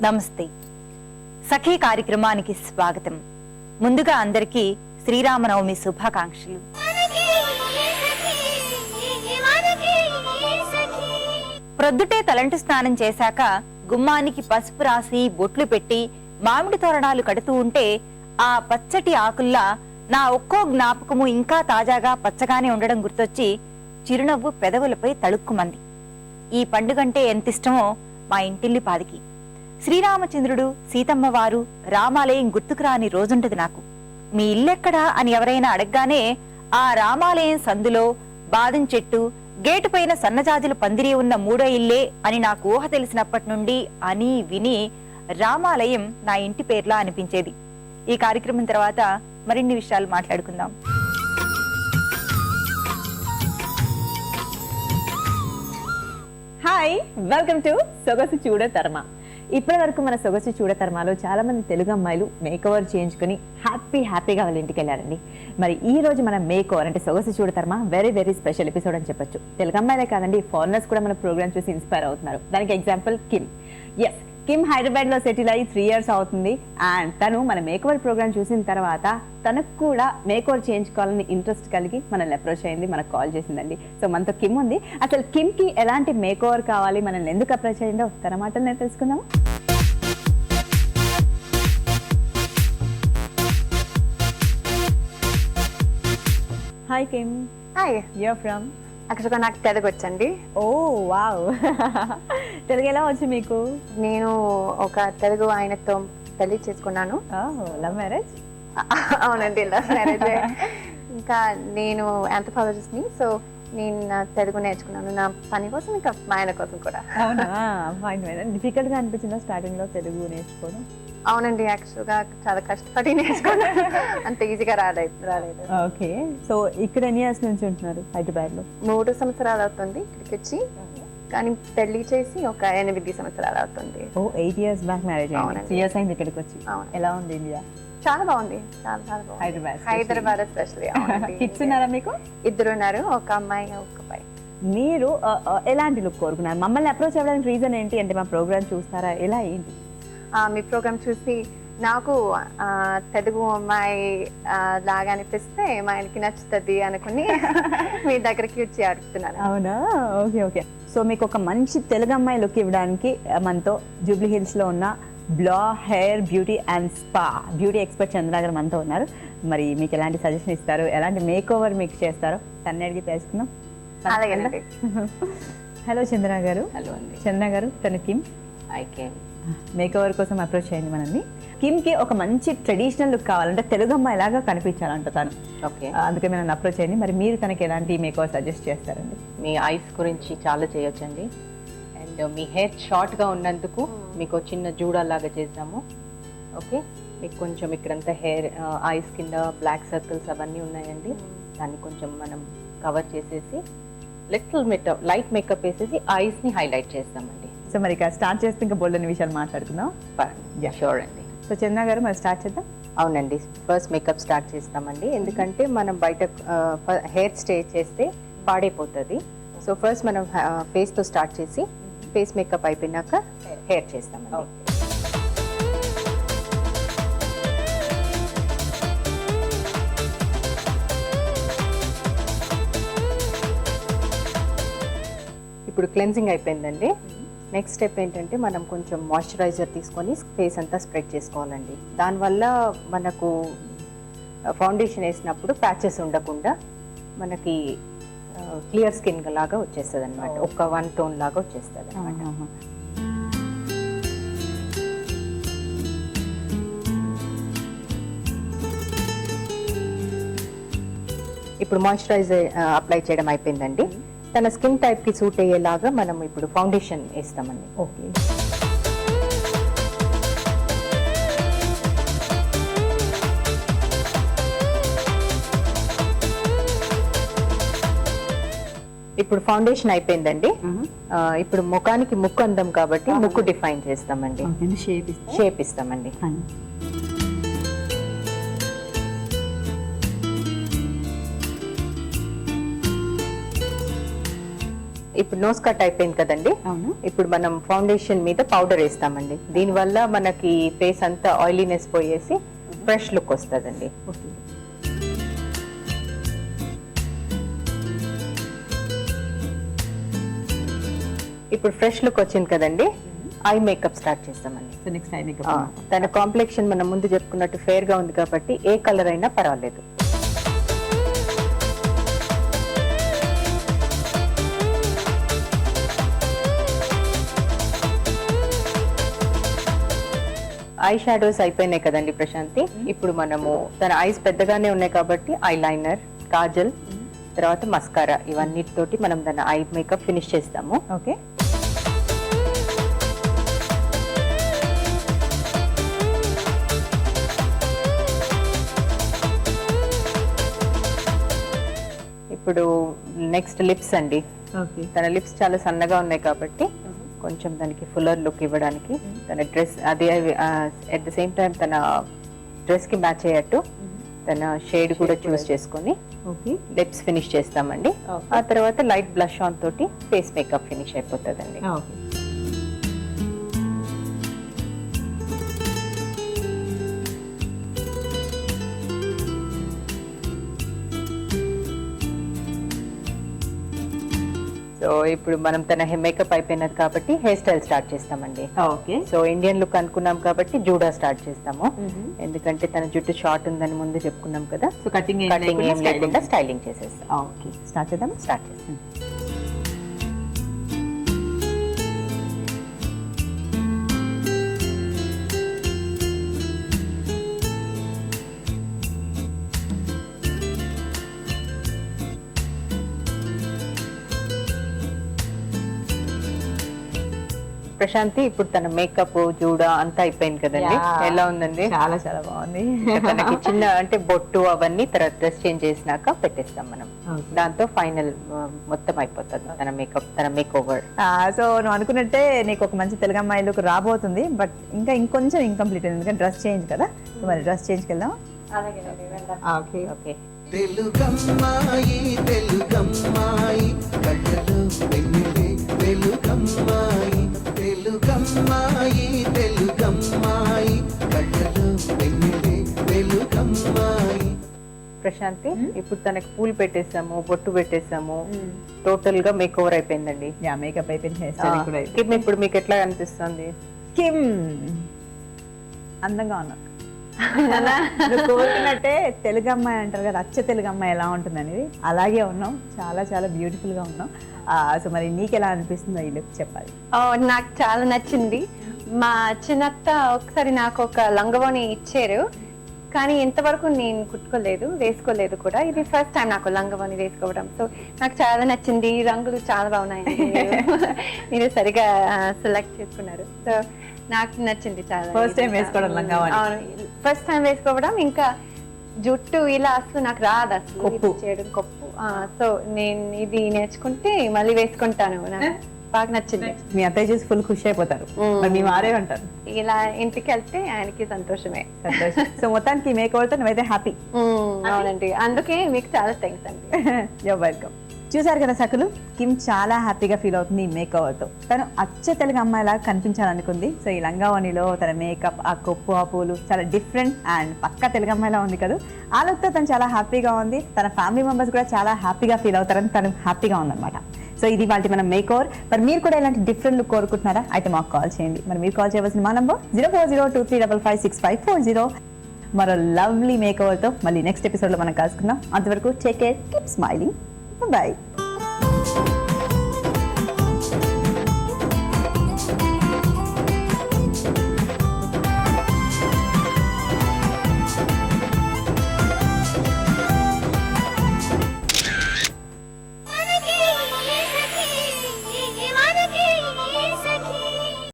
నమస్తే. సఖీ కార్యక్రమానికి స్వాగతం. ముందుగా అందరికీ శ్రీరామనవమి శుభాకాంక్షలు. ప్రొద్దుటే తలంటు స్నానం చేశాక గుమ్మానికి పసుపు రాసి బొట్లు పెట్టి మామిడి తోరణాలు కడుతూ ఉంటే ఆ పచ్చటి ఆకుల్లా నా ఒక్కో జ్ఞాపకము ఇంకా తాజాగా పచ్చగానే ఉండడం గుర్తొచ్చి చిరునవ్వు పెదవులపై తళుక్కుమంది. ఈ పండుగంటే ఎంతిష్టమో మా ఇంటిల్లి పాదికి. శ్రీరామచంద్రుడు, సీతమ్మ వారు, రామాలయం గుర్తుకు రాని రోజుంటది నాకు. మీ ఇల్లెక్కడా అని ఎవరైనా అడగగానే ఆ రామాలయం సందులో బాదం చెట్టు, గేటు పైన సన్నజాజులు పందిరి ఉన్న మూడో ఇల్లే అని నాకు ఊహ తెలిసినప్పటి నుండి అని విని రామాలయం నా ఇంటి పేర్లా అనిపించేది. ఈ కార్యక్రమం తర్వాత మరిన్ని విషయాలు మాట్లాడుకుందాం. హాయ్, వెల్కమ్ టు సొగసు చూడతర్మ. ఇప్పటి వరకు మన సొగసు చూడతర్మలో చాలా మంది తెలుగు అమ్మాయిలు మేకోవర్ చేయించుకుని హ్యాపీగా వాళ్ళ ఇంటికి వెళ్ళారండి. మరి ఈ రోజు మన మేకోవర్ అంటే సొగసు చూడతర్మ వెరీ స్పెషల్ ఎపిసోడ్ అని చెప్పొచ్చు. తెలుగు అమ్మాయిలే కాదండి, ఫారినర్స్ కూడా మన ప్రోగ్రామ్ చూసి ఇన్స్పైర్ అవుతున్నారు. దానికి ఎగ్జాంపుల్ కిమ్ హైదరాబాద్ లో సెటిల్ అయ్యి 3 years అవుతుంది. అండ్ తను మన మేకోవర్ ప్రోగ్రామ్ చూసిన తర్వాత తనకు కూడా మేకోవర్ చేయించుకోవాలని ఇంట్రెస్ట్ కలిగి మనల్ని అప్రోచ్ అయింది, మనకు కాల్ చేసిందండి. సో మనతో కిమ్ ఉంది. అసలు కిమ్ కి ఎలాంటి మేకోవర్ కావాలి, మనల్ని ఎందుకు అప్రోచ్ అయ్యిందో తన మాటలు నేను తెలుసుకుందాము. Hi Kim. Hi. You're from? యాక్చువల్గా నాకు తెలుగు వచ్చండి. ఓ వావ్. తెలుగు ఎలా వచ్చు మీకు? నేను ఒక తెలుగు ఆయనతో పెళ్లి చేసుకున్నాను. Love marriage? అవునండి, లవ్ మ్యారేజ్. ఇంకా నేను ఆంథ్రోపాలజిస్ట్ని. సో నేను తెలుగు నేర్చుకున్నాను నా పని కోసం, ఇంకా మా ఆయన కోసం కూడా. అవునా? డిఫికల్ట్ గా అనిపించిందా స్టార్టింగ్ లో తెలుగు నేర్చుకోవడం? అవునండి, యాక్చువల్గా చాలా కష్టపడి నేర్చుకున్నాను. అంత ఈజీగా రాలేదు. ఓకే. సో ఇక్కడ ఎన్ని ఇయర్స్ నుంచి ఉంటున్నారు హైదరాబాద్ లో? 3 సంవత్సరాలు అవుతుంది ఇక్కడికి వచ్చి, కానీ పెళ్లి చేసి ఒక 8 సంవత్సరాలు అవుతుంది. ఓ 8 years బ్యాక్ మ్యారేజ్ అయింది. 3 years అయింది ఇక్కడికి వచ్చి. ఎలా ఉంది ఇండియా? చాలా బాగుంది, చాలా బాగుంది. హైదరాబాద్ ఎస్పెషల్లీ. కిడ్స్ ఉన్నారా మీకు? 2 ఉన్నారు, ఒక అమ్మాయి ఒక అబ్బాయి. మీరు ఎలాంటి లుక్ కోరుకున్నారు? మమ్మల్ని అప్రోచ్ అవ్వడానికి రీజన్ ఏంటి? అంటే మా ప్రోగ్రామ్ చూస్తారా, ఎలా ఏంటి? మీ ప్రోగ్రామ్ చూసి నాకు తెలుగు అమ్మాయి లాగా అనిపిస్తే మా ఆయనకి నచ్చుతుంది అనుకుని మీ దగ్గరికి వచ్చి అడుగుతున్నాను. అవునా? ఓకే. సో మీకు ఒక మంచి తెలుగు అమ్మాయి లుక్ ఇవ్వడానికి మనతో జూబ్లీ హిల్స్ లో ఉన్న బ్లా hair beauty and spa beauty expert Chandra గారు మనతో ఉన్నారు. మరి మీకు ఎలాంటి సజెషన్ ఇస్తారు, ఎలాంటి మేక్ ఓవర్ మీకు చేస్తారో తన్ని అడిగి తెలుసుకుందాం. అలాగేనండి. హలో చంద్ర గారు. హలో అండి. చంద్ర గారు, తను కిమ్. మేక్ ఓవర్ కోసం అప్రోచ్ అయింది మనల్ని. కిమ్ కి ఒక మంచి ట్రెడిషనల్ లుక్ కావాలంటే తెలుగు అమ్మాయి లాగా కనిపించాలంట తను. ఓకే, అందుకే మనం అప్రోచ్ అయింది. మరి మీరు తనకి ఎలాంటి మేక్ ఓవర్ సజెస్ట్ చేస్తారండి? మీ ఐస్ గురించి చాలా చేయొచ్చండి. అండ్ మీ హెయిర్ షార్ట్గా ఉన్నందుకు మీకు చిన్న జూడాలాగా చేద్దాము. ఓకే, మీకు కొంచెం ఇక్కడంతా హెయిర్ ఐస్ కింద బ్లాక్ సర్కిల్స్ అవన్నీ ఉన్నాయండి. దాన్ని కొంచెం మనం కవర్ చేసేసి లైట్ మేకప్ వేసేసి ఐస్ని హైలైట్ చేస్తామండి. సో మరి ఇక స్టార్ట్ చేస్తే ఇంకా బోల్డని విషయాలు మాట్లాడుకుందాం. షూర్ అండి. సో చంద్ర గారు మరి స్టార్ట్ చేద్దాం. అవునండి, ఫస్ట్ మేకప్ స్టార్ట్ చేస్తామండి. ఎందుకంటే మనం బయట హెయిర్ స్టే చేస్తే పాడైపోతుంది. సో ఫస్ట్ మనం ఫేస్తో స్టార్ట్ చేసి ఫేస్ మేకప్ అయిపోయినాక హెయిర్ చేస్తామండి. ఇప్పుడు క్లెన్సింగ్ అయిపోయిందండి. నెక్స్ట్ స్టెప్ ఏంటంటే మనం కొంచెం మాయిశ్చరైజర్ తీసుకొని ఫేస్ అంతా స్ప్రెడ్ చేసుకోవాలండి. దానివల్ల మనకు ఫౌండేషన్ వేసినప్పుడు ప్యాచెస్ ఉండకుండా మనకి క్లియర్ స్కిన్ లాగా వచ్చేస్తుంది అనమాట. ఒక 1 tone లాగా వచ్చేస్తుంది అనమాట. ఇప్పుడు మాయిశ్చరైజర్ అప్లై చేయడం అయిపోయిందండి. తన స్కిన్ టైప్ కి సూట్ అయ్యేలాగా మనం ఇప్పుడు ఫౌండేషన్ వేస్తామండి. ఓకే. ఇప్పుడు ఫౌండేషన్ అయిపోయిందండి. ఇప్పుడు ముఖానికి ముక్కు అందం కాబట్టి ముక్కు డిఫైన్ చేస్తామండి. షేప్ ఇస్తామండి. ఇప్పుడు నోస్ కట్ అయిపోయింది కదండి. అవును. ఇప్పుడు మనం ఫౌండేషన్ మీద పౌడర్ వేస్తామండి. దీనివల్ల మనకి ఫేస్ అంతా ఆయిలీనెస్ పోయేసి ఫ్రెష్ లుక్ వస్తుందండి. ఓకే. ఇప్పుడు ఫ్రెష్ లుక్ వచ్చింది కదండి, ఐ మేకప్ స్టార్ట్ చేస్తామండి. So next eye makeup. తన కాంప్లెక్షన్ మనం ముందు చెప్పుకున్నట్టు ఫేర్ గా ఉంది కాబట్టి ఏ కలర్ అయినా పర్వాలేదు. ఐ షాడోస్ అయిపోయినాయి కదండి ప్రశాంతి. ఇప్పుడు మనము తన ఐస్ పెద్దగానే ఉన్నాయి కాబట్టి ఐ లైనర్, కాజల్, తర్వాత మస్కారా ఇవన్నిటితోటి మనం తన ఐ మేకప్ ఫినిష్ చేస్తాము. ఓకే. ఇప్పుడు నెక్స్ట్ లిప్స్ అండి. ఓకే. తన లిప్స్ చాలా సన్నగా ఉన్నాయి కాబట్టి కొంచెం దానికి ఫుల్లర్ లుక్ ఇవ్వడానికి తన డ్రెస్ అదే అట్ ద సేమ్ టైం తన డ్రెస్ కి మ్యాచ్ అయ్యేట్టు తన షేడ్ కూడా చూస్ చేసుకొని ఓకే. లిప్స్ ఫినిష్ చేస్తామండి. ఆ తర్వాత లైట్ బ్లష్ ఆన్ తోటి ఫేస్ మేకప్ ఫినిష్ అయిపోతుందండి. ఓకే. సో ఇప్పుడు మనం తన మేకప్ అయిపోయినది కాబట్టి హెయిర్ స్టైల్ స్టార్ట్ చేస్తామండి. ఓకే. సో ఇండియన్ లుక్ అనుకున్నాం కాబట్టి జూడా స్టార్ట్ చేస్తాము. ఎందుకంటే తన జుట్టు షార్ట్ ఉందని ముందు చెప్పుకున్నాం కదా. సో కటింగ్ ఏం లేకుండా స్టైలింగ్ చేసేస్తాం. ఓకే. స్టార్ట్ చేద్దాం. స్టార్ట్ చేస్తాం. ప్రశాంతి ఇప్పుడు తన మేకప్ జూడా అంతా అయిపోయింది కదండి. ఎలా ఉందండి? చాలా చాలా బాగుంది. తనకి చిన్న అంటే బొట్టు అవన్నీ తర్వాత డ్రెస్ చేంజ్ చేసినాక పెట్టేస్తాం మనం. దాంతో ఫైనల్ మొత్తం అయిపోతుంది తన మేకప్, తన మేక్ ఓవర్. సో నువ్వు అనుకున్నట్టే నీకు ఒక మంచి తెలుగు అమ్మాయి లుక్ రాబోతుంది. బట్ ఇంకా ఇంకొంచెం ఇన్కంప్లీట్ ఉంది ఎందుకంటే డ్రెస్ చేంజ్ కదా. సో మరి డ్రెస్ చేంజ్కి వెళ్దాం. ఓకే. ఓకే. తెలుగమ్మాయి తెలుగమ్మాయి కళ్ళలో వెన్నెలే తెలుగమ్మాయి తెలుగమ్మాయి తెలుగమ్మాయి కళ్ళలో వెన్నెలే తెలుగమ్మాయి. ప్రశాంతి ఇప్పుడు తనకి పూలు పెట్టేసాము, బొట్టు పెట్టేసాము, టోటల్ గా మేక్ ఓవర్ అయిపోయిందండి. యా మేకప్ అయిపోయింది. హెయిర్ స్టైల్ కూడా అయిపోయింది. కిమ్ ఇప్పుడు మీకు ఎట్లా అనిపిస్తుంది? కిమ్ అందంగా ఉన్నావు. నువ్వు కోరుకున్నట్టే తెలుగు అమ్మాయి అంటారు కదా, అచ్చ తెలుగు అమ్మాయి ఎలా ఉంటుంది అనేది అలాగే ఉన్నాం. చాలా చాలా బ్యూటిఫుల్ గా ఉన్నాం. సో మరి నీకు ఎలా అనిపిస్తుందో ఈ లుక్ చెప్పాలి. నాకు చాలా నచ్చింది. మా చిన్నత్త ఒకసారి నాకు ఒక లంగవోని ఇచ్చారు, కానీ ఇంతవరకు నేను కుట్టుకోలేదు, వేసుకోలేదు కూడా. ఇది ఫస్ట్ టైం నాకు లంగవోని వేసుకోవడం. సో నాకు చాలా నచ్చింది. రంగులు చాలా బాగున్నాయండి. మీరు సరిగా సెలెక్ట్ చేసుకున్నారు. సో నాకు నచ్చింది చాలా. ఫస్ట్ టైం వేసుకోవడం లంగావోని. అవును, ఫస్ట్ టైం వేసుకోవడం. ఇంకా జుట్టు ఇలా అసలు నాకు రాదు, అసలు ఇది చేయడం కొప్పు. సో నేను ఇది నేర్చుకుంటే మళ్ళీ వేసుకుంటాను. నాకు బాగా నచ్చింది. మీ అత్తయ్య చూసి ఫుల్ ఖుషి అయిపోతారు. మరి మీ వారే ఉంటారు. ఇలా ఇంటికి వెళ్తే ఆయనకి సంతోషమే. సంతోషం. సో మొత్తానికి మేక్ ఓవర్ తో నువ్వైతే హ్యాపీ. అవునండి, అందుకే మీకు చాలా థ్యాంక్స్ అండి. You're welcome. చూసారు కదా సకులు, కిమ్ చాలా హ్యాపీగా ఫీల్ అవుతుంది ఈ మేక్ ఓవర్ తో. తను అచ్చ తెలుగు అమ్మాయిలాగా కనిపించాలనుకుంది. సో ఈ లంగావోనిలో తన మేకప్, ఆ కొప్పు, ఆ పూలు చాలా డిఫరెంట్ అండ్ పక్కా తెలుగు అమ్మాయిలా ఉంది కదా. ఆ లుక్ తో తను చాలా హ్యాపీగా ఉంది. తన ఫ్యామిలీ మెంబర్స్ కూడా చాలా హ్యాపీగా ఫీల్ అవుతారని తను హ్యాపీగా ఉందన్నమాట. సో ఇది వాళ్ళకి మన మేక్ ఓవర్. మరి మీరు కూడా ఇలాంటి డిఫరెంట్ లుక్ కోరుకుంటున్నారా? అయితే మాకు కాల్ చేయండి. మరి మీరు కాల్ చేయవలసిన మా నంబర్ 040235565540. మరో లవ్లీ మేక్ ఓవర్ తో మళ్ళీ నెక్స్ట్ ఎపిసోడ్ లో మనం కలుసుకుందాం. అంతవరకు take care, keep smiling, by.